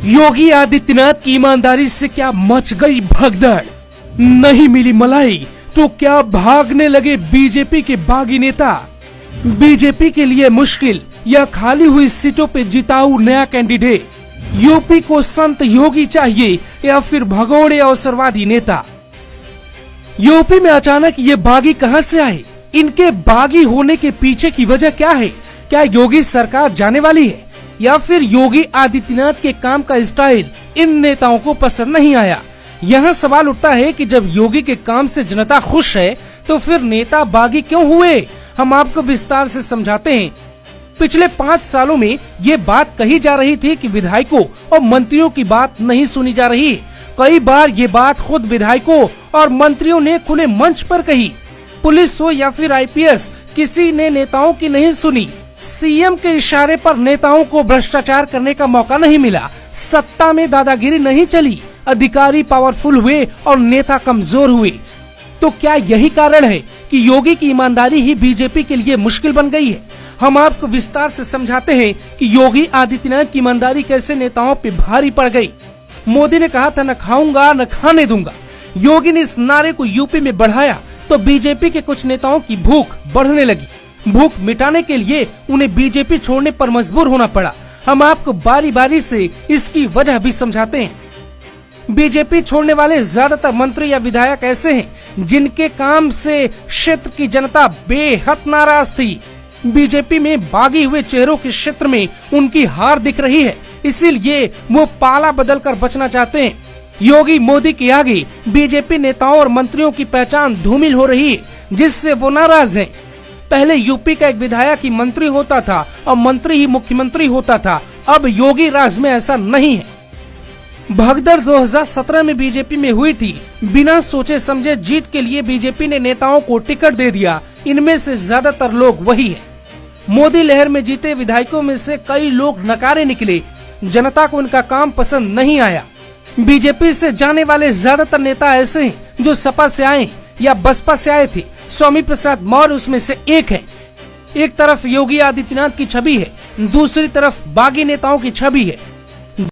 योगी आदित्यनाथ की ईमानदारी से क्या मच गई भगदड़। नहीं मिली मलाई तो क्या भागने लगे बीजेपी के बागी नेता। बीजेपी के लिए मुश्किल या खाली हुई सीटों पे जिताऊ नया कैंडिडेट। यूपी को संत योगी चाहिए या फिर भगोड़े अवसरवादी नेता। यूपी में अचानक ये बागी कहां से आए? इनके बागी होने के पीछे की वजह क्या है? क्या योगी सरकार जाने वाली है या फिर योगी आदित्यनाथ के काम का स्टाइल इन नेताओं को पसंद नहीं आया? यहाँ सवाल उठता है कि जब योगी के काम से जनता खुश है तो फिर नेता बागी क्यों हुए? हम आपको विस्तार से समझाते हैं। पिछले 5 सालों में ये बात कही जा रही थी कि विधायकों और मंत्रियों की बात नहीं सुनी जा रही। कई बार ये बात खुद विधायकों और मंत्रियों ने खुले मंच पर कही। पुलिस हो या फिर आईपीएस, किसी ने नेताओं की नहीं सुनी। सीएम के इशारे पर नेताओं को भ्रष्टाचार करने का मौका नहीं मिला। सत्ता में दादागिरी नहीं चली, अधिकारी पावरफुल हुए और नेता कमजोर हुए। तो क्या यही कारण है कि योगी की ईमानदारी ही बीजेपी के लिए मुश्किल बन गई है? हम आपको विस्तार से समझाते हैं कि योगी आदित्यनाथ की ईमानदारी कैसे नेताओं पे भारी पड़ गई। मोदी ने कहा था न खाऊंगा न खाने दूंगा। योगी ने इस नारे को यूपी में बढ़ाया तो बीजेपी के कुछ नेताओं की भूख बढ़ने लगी। भूख मिटाने के लिए उन्हें बीजेपी छोड़ने पर मजबूर होना पड़ा। हम आपको बारी बारी से इसकी वजह भी समझाते हैं। बीजेपी छोड़ने वाले ज्यादातर मंत्री या विधायक ऐसे हैं जिनके काम से क्षेत्र की जनता बेहद नाराज थी। बीजेपी में बागी हुए चेहरों के क्षेत्र में उनकी हार दिख रही है, इसीलिए वो पाला बदल कर बचना चाहते हैं। योगी मोदी के आगे बीजेपी नेताओं और मंत्रियों की पहचान धूमिल हो रही है, जिससे वो नाराज हैं। पहले यूपी का एक विधायक ही मंत्री होता था और मंत्री ही मुख्यमंत्री होता था। अब योगी राज में ऐसा नहीं है। भगदड़ 2017 में बीजेपी में हुई थी। बिना सोचे समझे जीत के लिए बीजेपी ने नेताओं को टिकट दे दिया। इनमें से ज्यादातर लोग वही है। मोदी लहर में जीते विधायकों में से कई लोग नकारे निकले। जनता को इनका काम पसंद नहीं आया। बीजेपी से जाने वाले ज्यादातर नेता ऐसे हैं जो सपा से आए या बसपा से आए थे। स्वामी प्रसाद मौर्य उसमें से एक है। एक तरफ योगी आदित्यनाथ की छवि है, दूसरी तरफ बागी नेताओं की छवि है।